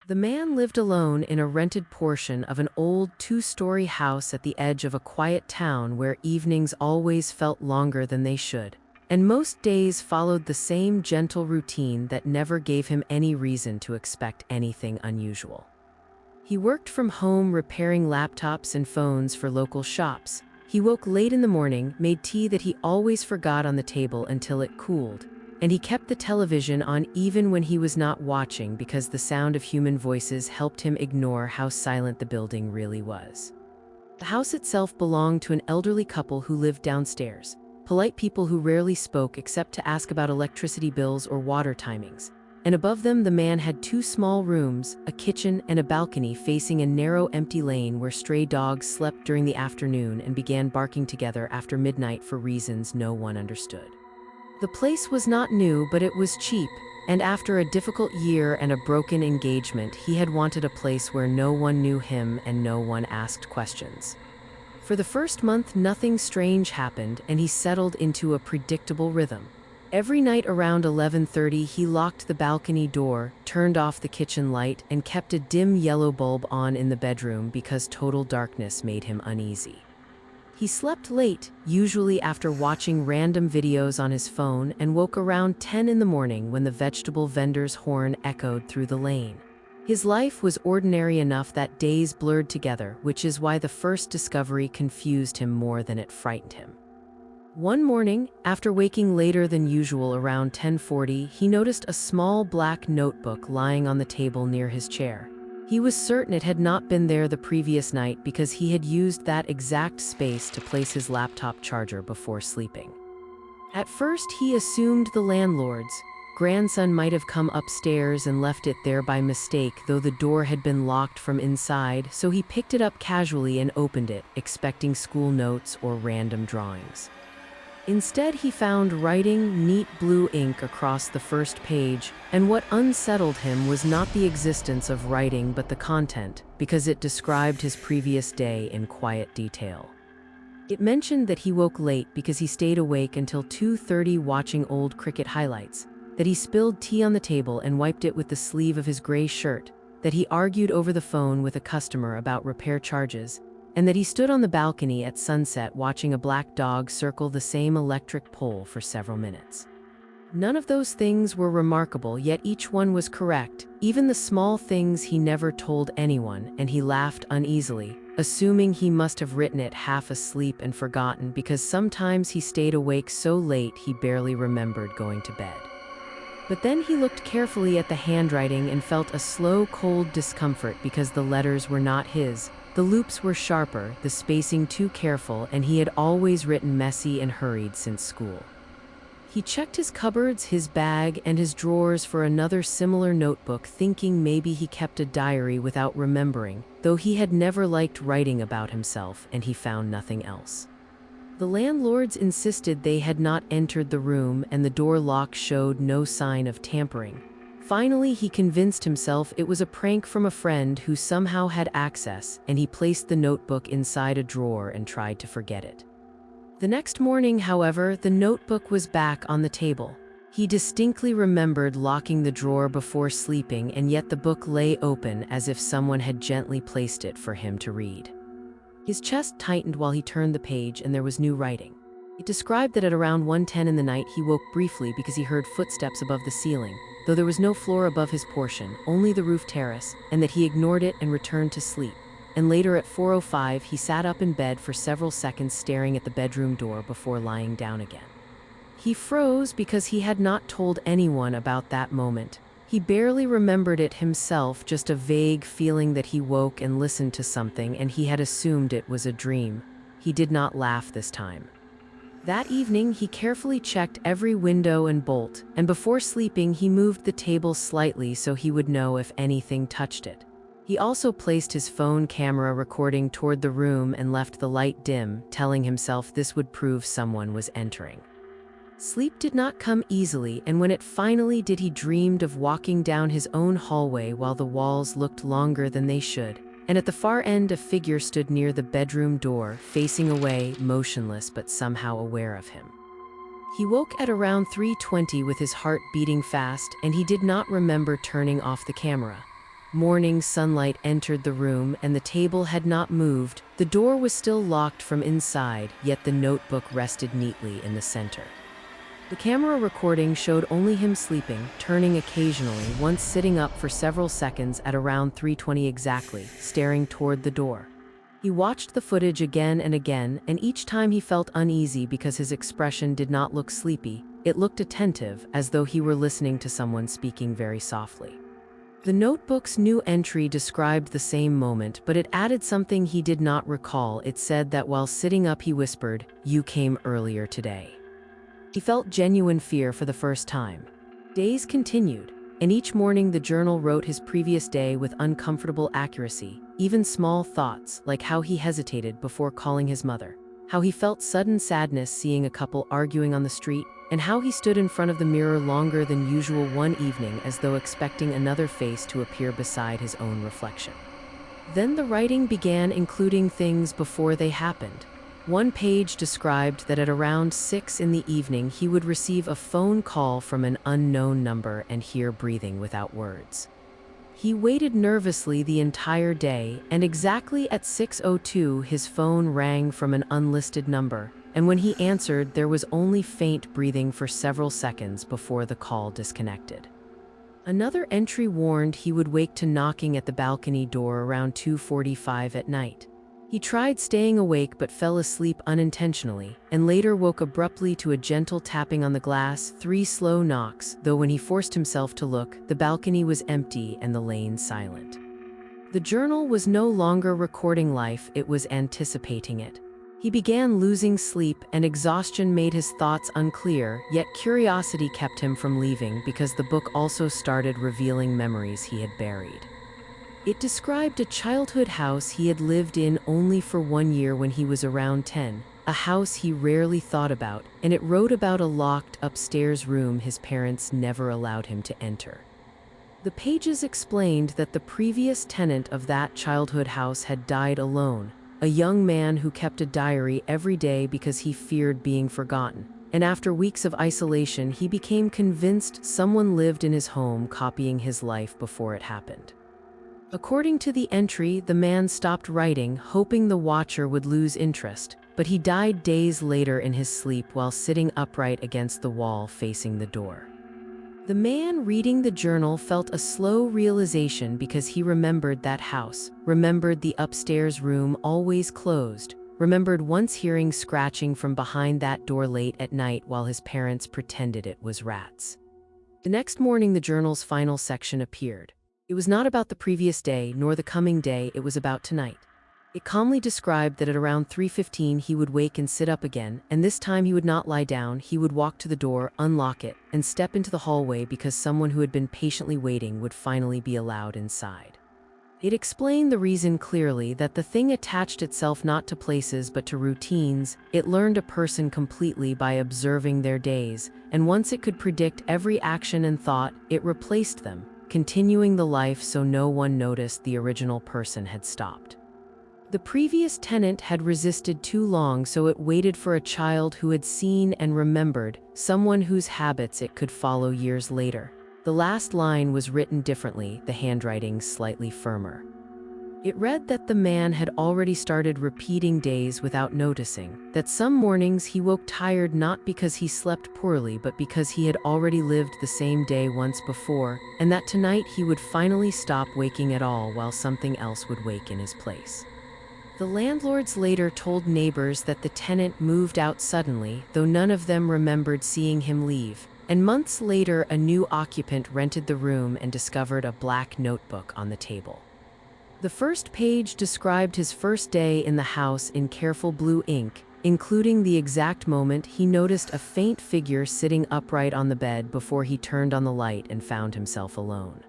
The man lived alone in a rented portion of an old two-story house at the edge of a quiet town where evenings always felt longer than they should, and most days followed the same gentle routine that never gave him any reason to expect anything unusual. He worked from home repairing laptops and phones for local shops. He woke late in the morning, made tea that he always forgot on the table until it cooled, and he kept the television on even when he was not watching because the sound of human voices helped him ignore how silent the building really was. The house itself belonged to an elderly couple who lived downstairs, polite people who rarely spoke except to ask about electricity bills or water timings. And above them, the man had two small rooms, a kitchen, and a balcony facing a narrow, empty lane where stray dogs slept during the afternoon and began barking together after midnight for reasons no one understood. The place was not new, but it was cheap, and after a difficult year and a broken engagement, he had wanted a place where no one knew him and no one asked questions. For the first month, nothing strange happened, and he settled into a predictable rhythm. Every night around 11:30, he locked the balcony door, turned off the kitchen light, and kept a dim yellow bulb on in the bedroom because total darkness made him uneasy. He slept late, usually after watching random videos on his phone, and woke around 10 in the morning when the vegetable vendor's horn echoed through the lane. His life was ordinary enough that days blurred together, which is why the first discovery confused him more than it frightened him. One morning, after waking later than usual around 10:40, he noticed a small black notebook lying on the table near his chair. He was certain it had not been there the previous night because he had used that exact space to place his laptop charger before sleeping. At first, he assumed the landlord's grandson might have come upstairs and left it there by mistake, though the door had been locked from inside, so he picked it up casually and opened it, expecting school notes or random drawings. Instead, he found writing, neat blue ink across the first page, and what unsettled him was not the existence of writing but the content, because it described his previous day in quiet detail. It mentioned that he woke late because he stayed awake until 2:30 watching old cricket highlights, that he spilled tea on the table and wiped it with the sleeve of his gray shirt, that he argued over the phone with a customer about repair charges, and that he stood on the balcony at sunset watching a black dog circle the same electric pole for several minutes. None of those things were remarkable, yet each one was correct, even the small things he never told anyone, and he laughed uneasily, assuming he must have written it half asleep and forgotten because sometimes he stayed awake so late he barely remembered going to bed. But then he looked carefully at the handwriting and felt a slow, cold discomfort because the letters were not his. The loops were sharper, the spacing too careful, and he had always written messy and hurried since school. He checked his cupboards, his bag, and his drawers for another similar notebook, thinking maybe he kept a diary without remembering, though he had never liked writing about himself, and he found nothing else. The landlords insisted they had not entered the room, and the door lock showed no sign of tampering. Finally, he convinced himself it was a prank from a friend who somehow had access, and he placed the notebook inside a drawer and tried to forget it. The next morning, however, the notebook was back on the table. He distinctly remembered locking the drawer before sleeping, and yet the book lay open as if someone had gently placed it for him to read. His chest tightened while he turned the page, and there was new writing. It described that at around 1:10 in the night, he woke briefly because he heard footsteps above the ceiling, though there was no floor above his portion, only the roof terrace, and that he ignored it and returned to sleep. And later at 4:05, he sat up in bed for several seconds staring at the bedroom door before lying down again. He froze because he had not told anyone about that moment. He barely remembered it himself, just a vague feeling that he woke and listened to something, and he had assumed it was a dream. He did not laugh this time. That evening, he carefully checked every window and bolt, and before sleeping, he moved the table slightly so he would know if anything touched it. He also placed his phone camera recording toward the room and left the light dim, telling himself this would prove someone was entering. Sleep did not come easily, and when it finally did, he dreamed of walking down his own hallway while the walls looked longer than they should, and at the far end a figure stood near the bedroom door, facing away, motionless but somehow aware of him. He woke at around 3:20 with his heart beating fast, and he did not remember turning off the camera. Morning sunlight entered the room and the table had not moved. The door was still locked from inside, yet the notebook rested neatly in the center. The camera recording showed only him sleeping, turning occasionally, once sitting up for several seconds at around 3:20 exactly, staring toward the door. He watched the footage again and again, and each time he felt uneasy because his expression did not look sleepy. It looked attentive, as though he were listening to someone speaking very softly. The notebook's new entry described the same moment, but it added something he did not recall. It said that while sitting up he whispered, "You came earlier today." He felt genuine fear for the first time. Days continued, and each morning the journal wrote his previous day with uncomfortable accuracy, even small thoughts like how he hesitated before calling his mother, how he felt sudden sadness seeing a couple arguing on the street, and how he stood in front of the mirror longer than usual one evening as though expecting another face to appear beside his own reflection. Then the writing began, including things before they happened. One page described that at around 6 in the evening he would receive a phone call from an unknown number and hear breathing without words. He waited nervously the entire day, and exactly at 6:02 his phone rang from an unlisted number, and when he answered there was only faint breathing for several seconds before the call disconnected. Another entry warned he would wake to knocking at the balcony door around 2:45 at night. He tried staying awake but fell asleep unintentionally, and later woke abruptly to a gentle tapping on the glass, 3 slow knocks, though when he forced himself to look, the balcony was empty and the lane silent. The journal was no longer recording life, it was anticipating it. He began losing sleep, and exhaustion made his thoughts unclear, yet curiosity kept him from leaving because the book also started revealing memories he had buried. It described a childhood house he had lived in only for 1 year when he was around 10, a house he rarely thought about, and it wrote about a locked upstairs room his parents never allowed him to enter. The pages explained that the previous tenant of that childhood house had died alone, a young man who kept a diary every day because he feared being forgotten, and after weeks of isolation he became convinced someone lived in his home copying his life before it happened. According to the entry, the man stopped writing, hoping the watcher would lose interest, but he died days later in his sleep while sitting upright against the wall facing the door. The man reading the journal felt a slow realization because he remembered that house, remembered the upstairs room always closed, remembered once hearing scratching from behind that door late at night while his parents pretended it was rats. The next morning, the journal's final section appeared. It was not about the previous day nor the coming day, it was about tonight. It calmly described that at around 3:15 he would wake and sit up again, and this time he would not lie down, he would walk to the door, unlock it, and step into the hallway because someone who had been patiently waiting would finally be allowed inside. It explained the reason clearly, that the thing attached itself not to places but to routines. It learned a person completely by observing their days, and once it could predict every action and thought, it replaced them, continuing the life so no one noticed the original person had stopped. The previous tenant had resisted too long, so it waited for a child who had seen and remembered, someone whose habits it could follow years later. The last line was written differently, the handwriting slightly firmer. It read that the man had already started repeating days without noticing, that some mornings he woke tired not because he slept poorly but because he had already lived the same day once before, and that tonight he would finally stop waking at all while something else would wake in his place. The landlords later told neighbors that the tenant moved out suddenly, though none of them remembered seeing him leave, and months later a new occupant rented the room and discovered a black notebook on the table. The first page described his first day in the house in careful blue ink, including the exact moment he noticed a faint figure sitting upright on the bed before he turned on the light and found himself alone.